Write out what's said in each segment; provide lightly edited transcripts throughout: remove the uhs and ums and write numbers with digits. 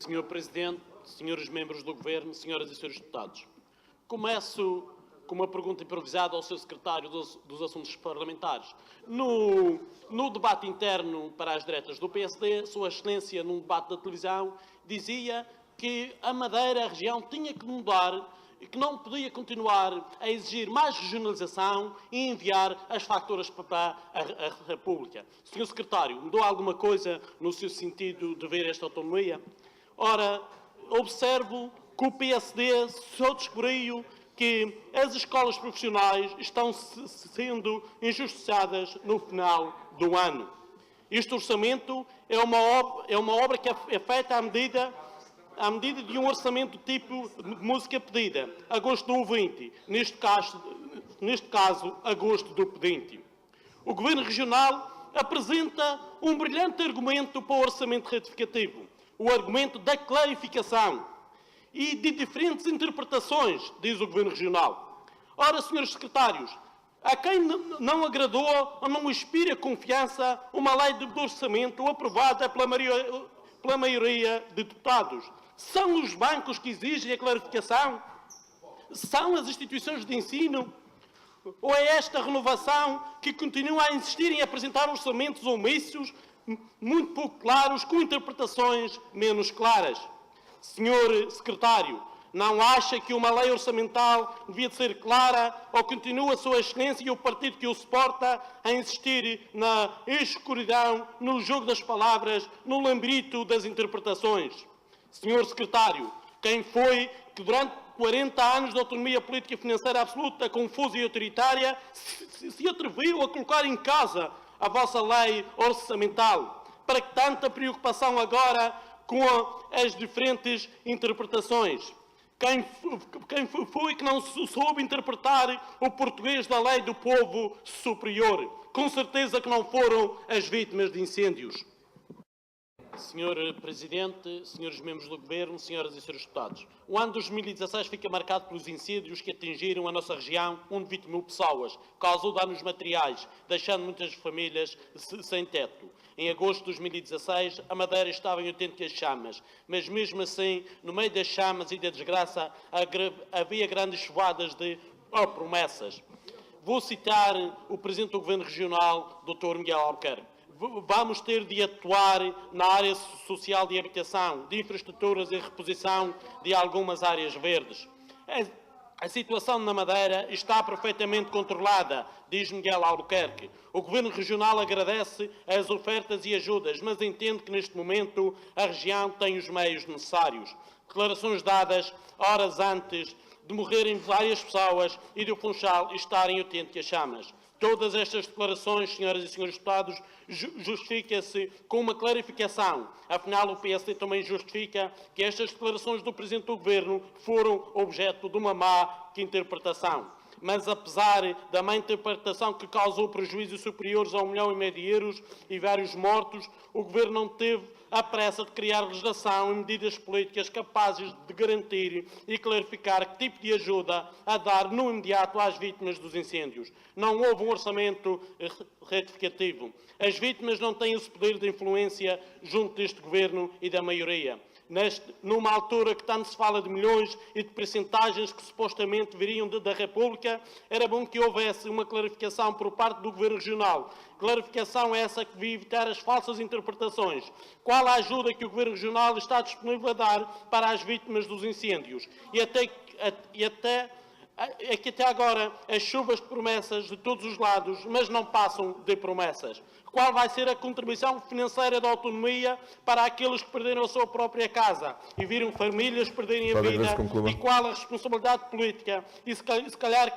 Senhor Presidente, senhores membros do Governo, senhoras e senhores deputados. Começo com uma pergunta improvisada ao Sr. Secretário dos Assuntos Parlamentares. No debate interno para as diretas do PSD, Sua Excelência, num debate da televisão, dizia que a Madeira, a região, tinha que mudar e que não podia continuar a exigir mais regionalização e enviar as faturas para a República. Sr. Secretário, mudou alguma coisa no seu sentido de ver esta autonomia? Ora, observo que o PSD só descobriu que as escolas profissionais estão sendo injustiçadas no final do ano. Este orçamento é uma obra que é feita à medida de um orçamento tipo de música pedida, agosto do ouvinte, neste caso, agosto do pedinte. O Governo Regional apresenta um brilhante argumento para o orçamento retificativo, o argumento da clarificação e de diferentes interpretações, diz o Governo Regional. Ora, senhores secretários, a quem não agradou ou não inspira confiança uma lei de orçamento aprovada pela maioria de deputados? São os bancos que exigem a clarificação? São as instituições de ensino? Ou é esta renovação que continua a insistir em apresentar orçamentos omíssos, muito pouco claros, com interpretações menos claras? Senhor Secretário, não acha que uma lei orçamental devia de ser clara ou continua a Sua Excelência e o partido que o suporta a insistir na escuridão, no jogo das palavras, no lambrito das interpretações? Senhor Secretário, quem foi que durante 40 anos de autonomia política e financeira absoluta, confusa e autoritária, se atreviu a colocar em causa a vossa lei orçamental? Para que tanta preocupação agora com as diferentes interpretações? Quem foi que não soube interpretar o português da lei do povo superior? Com certeza que não foram as vítimas de incêndios. Senhor Presidente, senhores membros do Governo, senhoras e senhores deputados, o ano de 2016 fica marcado pelos incêndios que atingiram a nossa região, onde 20 mil pessoas, causou danos materiais, deixando muitas famílias sem teto. Em agosto de 2016, a Madeira estava em autênticas chamas, mas mesmo assim, no meio das chamas e da desgraça, havia grandes chuvadas de promessas. Vou citar o Presidente do Governo Regional, Dr. Miguel Albuquerque. Vamos ter de atuar na área social de habitação, de infraestruturas e reposição de algumas áreas verdes. A situação na Madeira está perfeitamente controlada, diz Miguel Albuquerque. O Governo Regional agradece as ofertas e ajudas, mas entende que neste momento a região tem os meios necessários. Declarações dadas horas antes de morrerem várias pessoas e do Funchal estar em autênticas chamas. Todas estas declarações, senhoras e senhores deputados, justifica-se com uma clarificação. Afinal, o PSD também justifica que estas declarações do Presidente do Governo foram objeto de uma má interpretação. Mas, apesar da má interpretação que causou prejuízos superiores a 1,5 milhão de euros e vários mortos, o Governo não teve a pressa de criar legislação e medidas políticas capazes de garantir e clarificar que tipo de ajuda a dar no imediato às vítimas dos incêndios. Não houve um orçamento retificativo. As vítimas não têm esse poder de influência junto deste Governo e da maioria. Numa altura que tanto se fala de milhões e de percentagens que supostamente viriam da República, era bom que houvesse uma clarificação por parte do Governo Regional. Clarificação essa que devia evitar as falsas interpretações. Qual a ajuda que o Governo Regional está disponível a dar para as vítimas dos incêndios? É que até agora as chuvas de promessas de todos os lados, mas não passam de promessas. Qual vai ser a contribuição financeira da autonomia para aqueles que perderam a sua própria casa e viram famílias perderem a vida? E qual a responsabilidade política e se calhar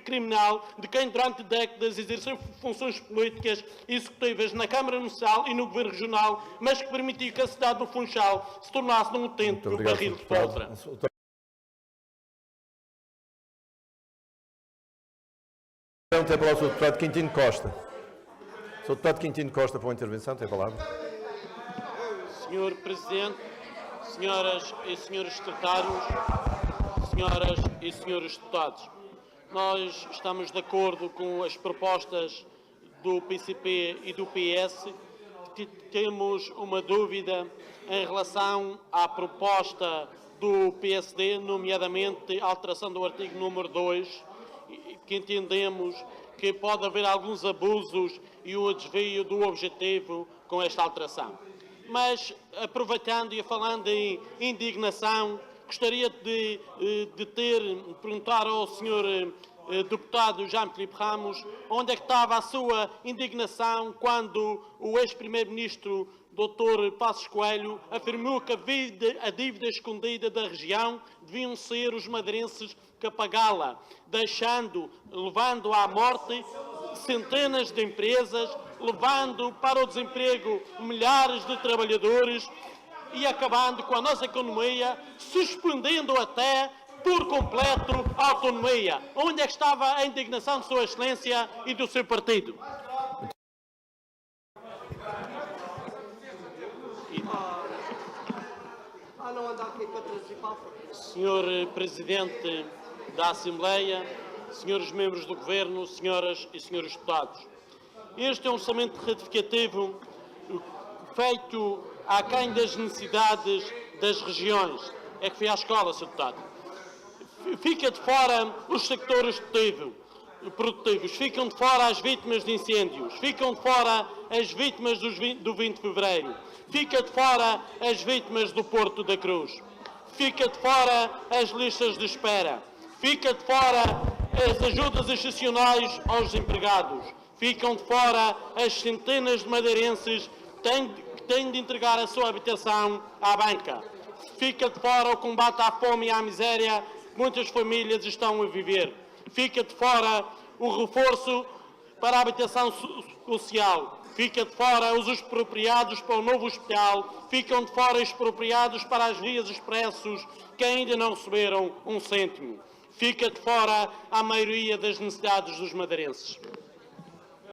criminal de quem durante décadas exerceu funções políticas executivas na Câmara Municipal e no Governo Regional, mas que permitiu que a cidade do Funchal se tornasse num autêntico barril de pólvora? Tem a palavra o Sr. Deputado Quintino Costa. Sr. Deputado Quintino Costa, para a intervenção, tem a palavra. Senhor Presidente, senhoras e senhores secretários, senhoras e senhores deputados, nós estamos de acordo com as propostas do PCP e do PS temos uma dúvida em relação à proposta do PSD, nomeadamente a alteração do artigo número 2, que entendemos que pode haver alguns abusos e o desvio do objetivo com esta alteração. Mas, aproveitando e falando em indignação, gostaria de perguntar ao Sr. Deputado Jean-Philippe Ramos onde é que estava a sua indignação quando o ex-primeiro-ministro Dr. Passos Coelho afirmou que a dívida escondida da região deviam ser os madeirenses que pagá-la, levando à morte centenas de empresas, levando para o desemprego milhares de trabalhadores e acabando com a nossa economia, suspendendo até por completo a autonomia. Onde é que estava a indignação de Sua Excelência e do seu partido? Senhor Presidente da Assembleia, senhores membros do Governo, senhoras e senhores deputados, este é um orçamento retificativo feito aquém das necessidades das regiões. É que fui à escola, Sr. Deputado. Fica de fora os sectores produtivos, ficam de fora as vítimas de incêndios, ficam de fora as vítimas do 20 de Fevereiro, fica de fora as vítimas do Porto da Cruz, fica de fora as listas de espera, fica de fora as ajudas excepcionais aos desempregados, ficam de fora as centenas de madeirenses que têm de entregar a sua habitação à banca, fica de fora o combate à fome e à miséria que muitas famílias estão a viver. Fica de fora o reforço para a habitação social. Fica de fora os expropriados para o novo hospital. Ficam de fora expropriados para as vias expressos que ainda não receberam um cêntimo. Fica de fora a maioria das necessidades dos madeirenses.